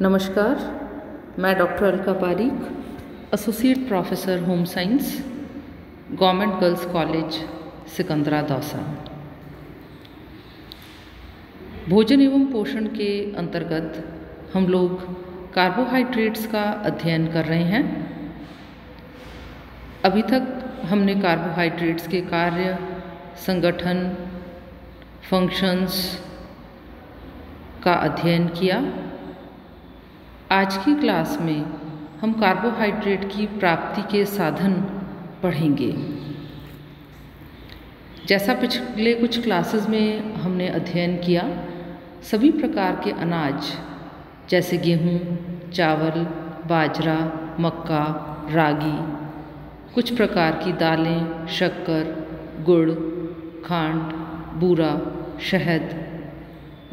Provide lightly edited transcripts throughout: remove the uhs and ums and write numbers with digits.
नमस्कार, मैं doctor Alka Pareek, associate professor home science, government girls college Sikandra Dausa. भोजन एवं पोषण के अंतर्गत हम लोग कार्बोहाइड्रेट्स का अध्ययन कर रहे हैं। अभी तक हमने कार्बोहाइड्रेट्स के कार्य, संगठन, फंक्शंस का अध्ययन किया। आज की क्लास में हम कार्बोहाइड्रेट की प्राप्ति के साधन पढ़ेंगे। जैसा पिछले कुछ क्लासेस में हमने अध्ययन किया, सभी प्रकार के अनाज जैसे गेहूँ, चावल, बाजरा, मक्का, रागी, कुछ प्रकार की दालें, शक्कर, गुड़, खांड, बूरा, शहद,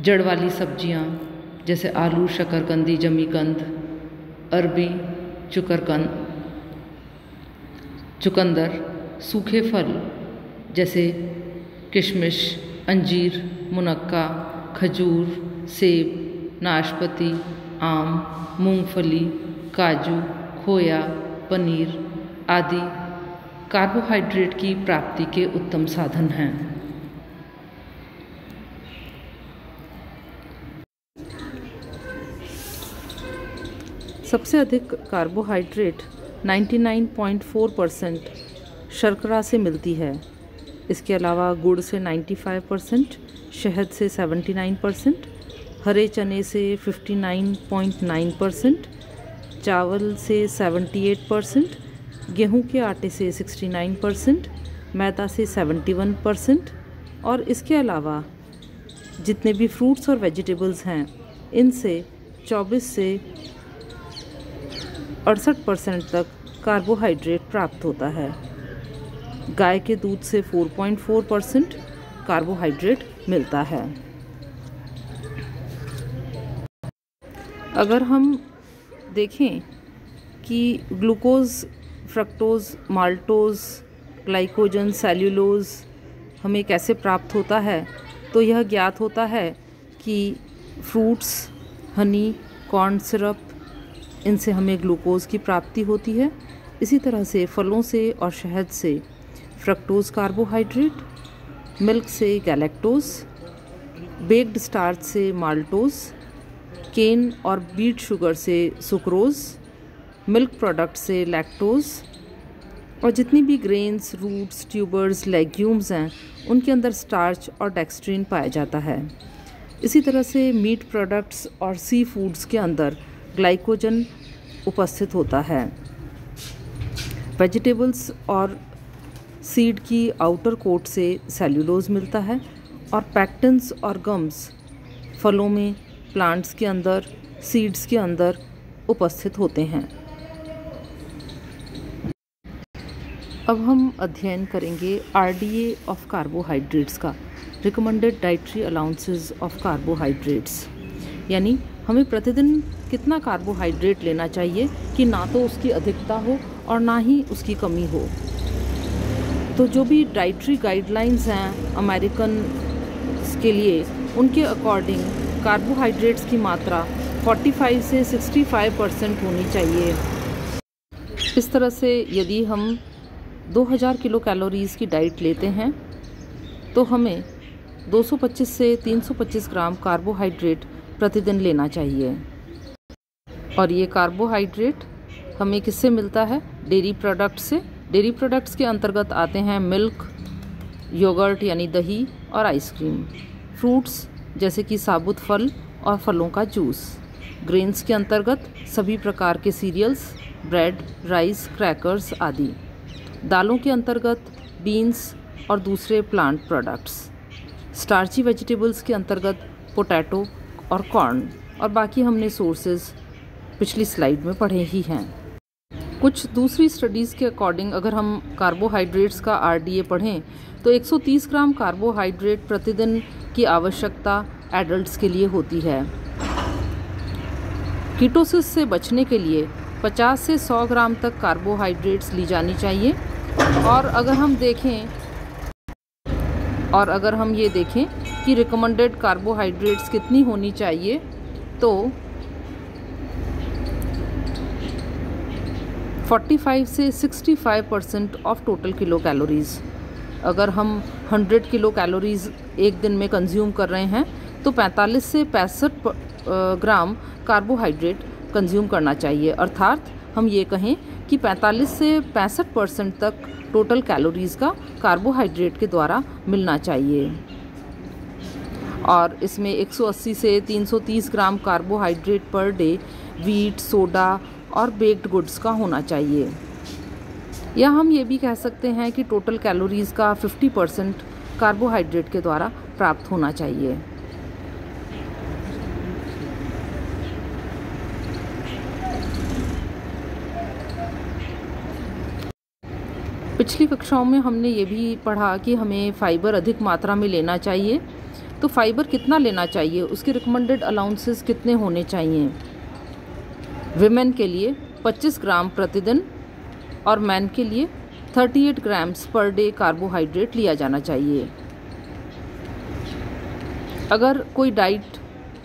जड़ वाली सब्जियाँ जैसे आलू, शकरकंदी, जमीकंद, अरबी, चुकंदर, सूखे फल जैसे किशमिश, अंजीर, मुनक्का, खजूर, सेब, नाशपाती, आम, मूंगफली, काजू, खोया, पनीर आदि कार्बोहाइड्रेट की प्राप्ति के उत्तम साधन हैं। सबसे अधिक कार्बोहाइड्रेट 99.4% शर्करा से मिलती है। इसके अलावा गुड़ से 95%, शहद से 79%, हरे चने से 59.9%, चावल से 78%, गेहूं के आटे से 69%, मैदा से 71% और इसके अलावा जितने भी फ्रूट्स और वेजिटेबल्स हैं इनसे 24 से 68% तक कार्बोहाइड्रेट प्राप्त होता है। गाय के दूध से 4.4% कार्बोहाइड्रेट मिलता है। अगर हम देखें कि glucose, fructose, maltose, glycogen, cellulose हमें कैसे प्राप्त होता है, तो यह ज्ञात होता है कि फ्रूट्स, हनी, कॉर्न सिरप, इनसे हमें ग्लूकोज की प्राप्ति होती है। इसी तरह से फलों से और शहद से फ्रक्टोज कार्बोहाइड्रेट, मिल्क से गैलेक्टोज, बेक्ड स्टार्च से माल्टोज, केन और बीट शुगर से सुक्रोज, मिल्क प्रोडक्ट से लैक्टोज और जितनी भी ग्रेन्स, रूट्स, ट्यूबर्स, लेग्यूम्स हैं उनके अंदर स्टार्च और डेक्स्ट्रीन पाया जाता है। इसी तरह से मीट प्रोडक्ट्स और सी फूड्स के अंदर ग्लाइकोजन उपस्थित होता है। वेजिटेबल्स और सीड की आउटर कोट से सेल्यूलोज मिलता है और पैक्टिन्स और गम्स फलों में, प्लांट्स के अंदर, सीड्स के अंदर उपस्थित होते हैं। अब हम अध्ययन करेंगे RDA ऑफ कार्बोहाइड्रेट्स का, recommended dietary allowances of carbohydrates, यानी हमें प्रतिदिन कितना कार्बोहाइड्रेट लेना चाहिए कि ना तो उसकी अधिकता हो और ना ही उसकी कमी हो। तो जो भी डाइटरी गाइडलाइंस हैं अमेरिकन के लिए, उनके अकॉर्डिंग कार्बोहाइड्रेट्स की मात्रा 45 से 65% होनी चाहिए। इस तरह से यदि हम 2000 किलो कैलोरीज़ की डाइट लेते हैं तो हमें 225 से 325 ग्राम कार्बोहाइड्रेट प्रतिदिन लेना चाहिए। और ये कार्बोहाइड्रेट हमें किससे मिलता है? डेयरी प्रोडक्ट से। डेयरी प्रोडक्ट्स के अंतर्गत आते हैं मिल्क, योगर्ट यानी दही और आइसक्रीम, फ्रूट्स जैसे कि साबुत फल और फलों का जूस, ग्रेन्स के अंतर्गत सभी प्रकार के सीरियल्स, ब्रेड, राइस, क्रैकर्स आदि, दालों के अंतर्गत बीन्स और दूसरे प्लांट प्रोडक्ट्स, स्टार्ची वेजिटेबल्स के अंतर्गत पोटैटो और कॉर्न, और बाकी हमने सोर्सेज पिछली स्लाइड में पढ़े ही हैं। कुछ दूसरी स्टडीज़ के अकॉर्डिंग अगर हम कार्बोहाइड्रेट्स का RDA पढ़ें तो 130 ग्राम कार्बोहाइड्रेट प्रतिदिन की आवश्यकता एडल्ट्स के लिए होती है। कीटोसिस से बचने के लिए 50 से 100 ग्राम तक कार्बोहाइड्रेट्स ली जानी चाहिए। और अगर हम ये देखें कि रिकमेंडेड कार्बोहाइड्रेट्स कितनी होनी चाहिए, तो 45 से 65% ऑफ टोटल किलो कैलोरीज़। अगर हम 100 किलो कैलोरीज़ एक दिन में कंज्यूम कर रहे हैं तो 45 से 65 ग्राम कार्बोहाइड्रेट कंज्यूम करना चाहिए। अर्थात हम ये कहें कि 45 से 65% तक टोटल कैलोरीज़ का कार्बोहाइड्रेट के द्वारा मिलना चाहिए। और इसमें 180 से 330 ग्राम carbohydrate per day wheat, soda और बेक्ड गुड्स का होना चाहिए। या हम ये भी कह सकते हैं कि टोटल कैलोरीज़ का 50% कार्बोहाइड्रेट के द्वारा प्राप्त होना चाहिए। पिछली कक्षाओं में हमने ये भी पढ़ा कि हमें फ़ाइबर अधिक मात्रा में लेना चाहिए। तो फ़ाइबर कितना लेना चाहिए, उसके रिकमेंडेड अलाउंसेस कितने होने चाहिए। विमेन के लिए 25 ग्राम प्रतिदिन और मैन के लिए 38 ग्राम्स पर डे कार्बोहाइड्रेट लिया जाना चाहिए। अगर कोई डाइट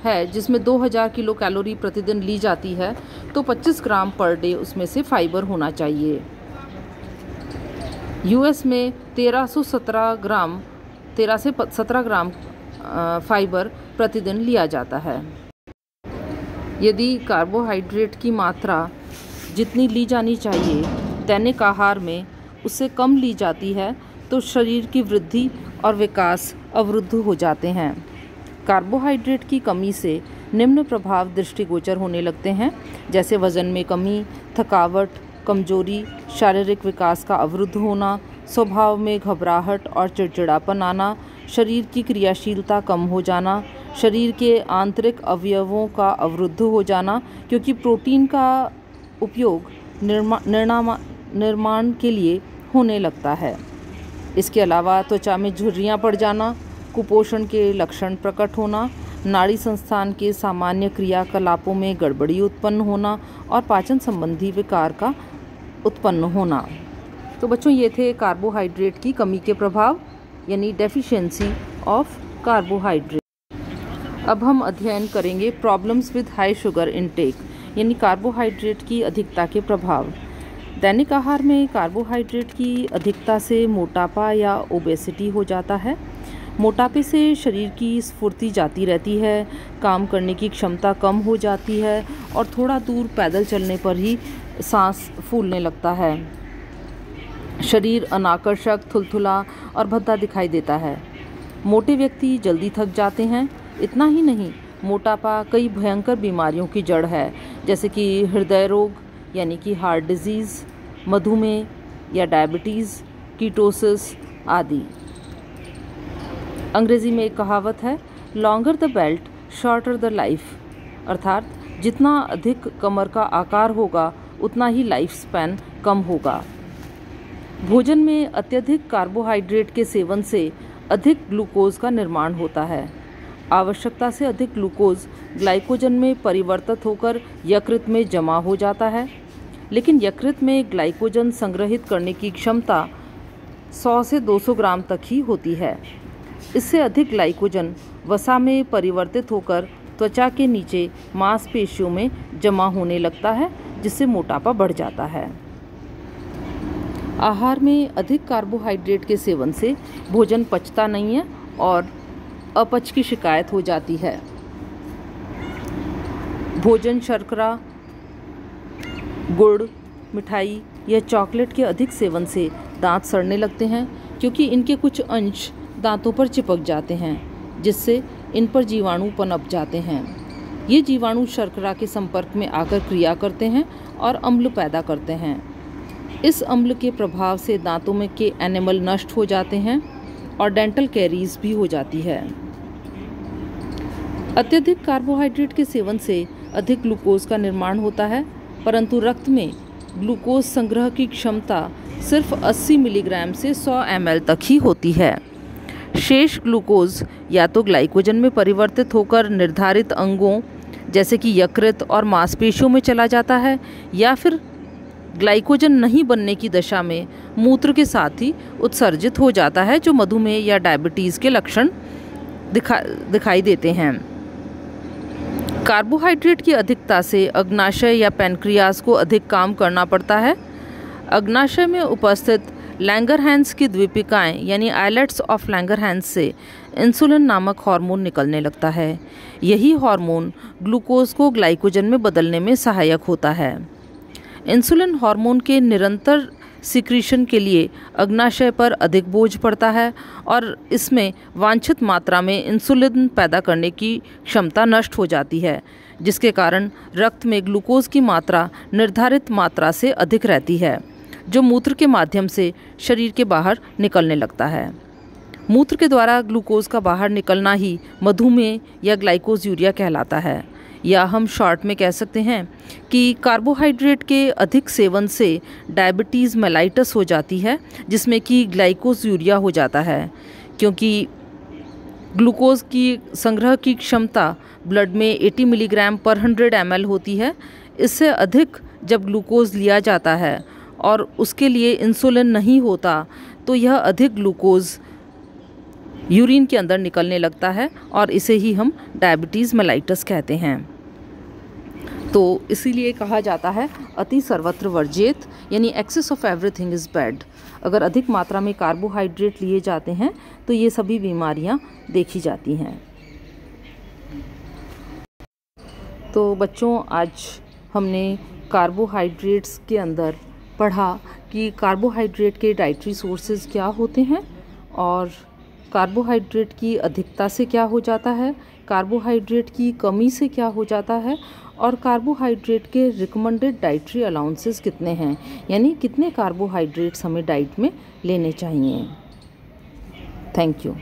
है जिसमें 2000 किलो कैलोरी प्रतिदिन ली जाती है तो 25 ग्राम पर डे उसमें से फ़ाइबर होना चाहिए। यूएस में 13 से 17 ग्राम फाइबर प्रतिदिन लिया जाता है। यदि कार्बोहाइड्रेट की मात्रा जितनी ली जानी चाहिए दैनिक आहार में उससे कम ली जाती है तो शरीर की वृद्धि और विकास अवरुद्ध हो जाते हैं। कार्बोहाइड्रेट की कमी से निम्न प्रभाव दृष्टिगोचर होने लगते हैं, जैसे वज़न में कमी, थकावट, कमजोरी, शारीरिक विकास का अवरुद्ध होना, स्वभाव में घबराहट और चिड़चिड़ापन आना, शरीर की क्रियाशीलता कम हो जाना, शरीर के आंतरिक अवयवों का अवरुद्ध हो जाना, क्योंकि प्रोटीन का उपयोग निर्माण के लिए होने लगता है। इसके अलावा त्वचा में झुर्रियाँ पड़ जाना, कुपोषण के लक्षण प्रकट होना, नाड़ी संस्थान के सामान्य क्रियाकलापों में गड़बड़ी उत्पन्न होना और पाचन संबंधी विकार का उत्पन्न होना। तो बच्चों, ये थे कार्बोहाइड्रेट की कमी के प्रभाव, यानी डेफिशिएंसी ऑफ कार्बोहाइड्रेट। अब हम अध्ययन करेंगे problems with high sugar intake, यानी कार्बोहाइड्रेट की अधिकता के प्रभाव। दैनिक आहार में कार्बोहाइड्रेट की अधिकता से मोटापा या ओबेसिटी हो जाता है। मोटापे से शरीर की स्फूर्ति जाती रहती है, काम करने की क्षमता कम हो जाती है और थोड़ा दूर पैदल चलने पर ही सांस फूलने लगता है। शरीर अनाकर्षक, थुलथुला और भद्दा दिखाई देता है। मोटे व्यक्ति जल्दी थक जाते हैं। इतना ही नहीं, मोटापा कई भयंकर बीमारियों की जड़ है, जैसे कि हृदय रोग यानी कि हार्ट डिजीज़, मधुमेह या डायबिटीज़, कीटोसिस आदि। अंग्रेज़ी में एक कहावत है, longer the belt shorter the life, अर्थात जितना अधिक कमर का आकार होगा उतना ही लाइफ स्पैन कम होगा। भोजन में अत्यधिक कार्बोहाइड्रेट के सेवन से अधिक ग्लूकोज का निर्माण होता है। आवश्यकता से अधिक ग्लूकोज ग्लाइकोजन में परिवर्तित होकर यकृत में जमा हो जाता है, लेकिन यकृत में ग्लाइकोजन संग्रहित करने की क्षमता 100 से 200 ग्राम तक ही होती है। इससे अधिक ग्लाइकोजन वसा में परिवर्तित होकर त्वचा के नीचे मांसपेशियों में जमा होने लगता है, जिससे मोटापा बढ़ जाता है। आहार में अधिक कार्बोहाइड्रेट के सेवन से भोजन पचता नहीं है और अपच की शिकायत हो जाती है। भोजन शर्करा, गुड़, मिठाई या चॉकलेट के अधिक सेवन से दांत सड़ने लगते हैं, क्योंकि इनके कुछ अंश दांतों पर चिपक जाते हैं, जिससे इन पर जीवाणु पनप जाते हैं। ये जीवाणु शर्करा के संपर्क में आकर क्रिया करते हैं और अम्ल पैदा करते हैं। इस अम्ल के प्रभाव से दांतों में के एनिमल नष्ट हो जाते हैं और डेंटल कैरीज भी हो जाती है। अत्यधिक कार्बोहाइड्रेट के सेवन से अधिक ग्लूकोज का निर्माण होता है, परंतु रक्त में ग्लूकोज संग्रह की क्षमता सिर्फ 80 मिलीग्राम से 100 ml तक ही होती है। शेष ग्लूकोज या तो ग्लाइकोजन में परिवर्तित होकर निर्धारित अंगों जैसे कि यकृत और मांसपेशियों में चला जाता है, या फिर ग्लाइकोजन नहीं बनने की दशा में मूत्र के साथ ही उत्सर्जित हो जाता है, जो मधुमेह या डायबिटीज़ के लक्षण दिखाई देते हैं। कार्बोहाइड्रेट की अधिकता से अग्नाशय या पैनक्रियाज को अधिक काम करना पड़ता है। अग्नाशय में उपस्थित लैंगरहैंस की द्वीपिकाएं यानी आइलेट्स ऑफ लैंगरहैंस से इंसुलिन नामक हार्मोन निकलने लगता है। यही हार्मोन ग्लूकोज को ग्लाइकोजन में बदलने में सहायक होता है। इंसुलिन हार्मोन के निरंतर सिक्रीशन के लिए अग्नाशय पर अधिक बोझ पड़ता है और इसमें वांछित मात्रा में इंसुलिन पैदा करने की क्षमता नष्ट हो जाती है, जिसके कारण रक्त में ग्लूकोज की मात्रा निर्धारित मात्रा से अधिक रहती है, जो मूत्र के माध्यम से शरीर के बाहर निकलने लगता है। मूत्र के द्वारा ग्लूकोज का बाहर निकलना ही मधुमेह या ग्लाइकोज़यूरिया कहलाता है, या हम शॉर्ट में कह सकते हैं कि कार्बोहाइड्रेट के अधिक सेवन से डायबिटीज़ मेलाइटस हो जाती है, जिसमें कि ग्लाइकोज़यूरिया हो जाता है, क्योंकि ग्लूकोज की संग्रह की क्षमता ब्लड में 80 मिलीग्राम पर 100 ml होती है। इससे अधिक जब ग्लूकोज लिया जाता है और उसके लिए इंसुलिन नहीं होता तो यह अधिक ग्लूकोज यूरिन के अंदर निकलने लगता है और इसे ही हम डायबिटीज़ मेलाइटस कहते हैं। तो इसीलिए कहा जाता है अति सर्वत्र वर्जित, यानी excess of everything is bad. अगर अधिक मात्रा में कार्बोहाइड्रेट लिए जाते हैं तो ये सभी बीमारियां देखी जाती हैं। तो बच्चों, आज हमने कार्बोहाइड्रेट्स के अंदर पढ़ा कि कार्बोहाइड्रेट के डाइटरी सोर्सेज क्या होते हैं और कार्बोहाइड्रेट की अधिकता से क्या हो जाता है, कार्बोहाइड्रेट की कमी से क्या हो जाता है, और कार्बोहाइड्रेट के रिकमेंडेड डाइटरी अलाउंसेस कितने हैं, यानी कितने कार्बोहाइड्रेट्स हमें डाइट में लेने चाहिए। Thank you.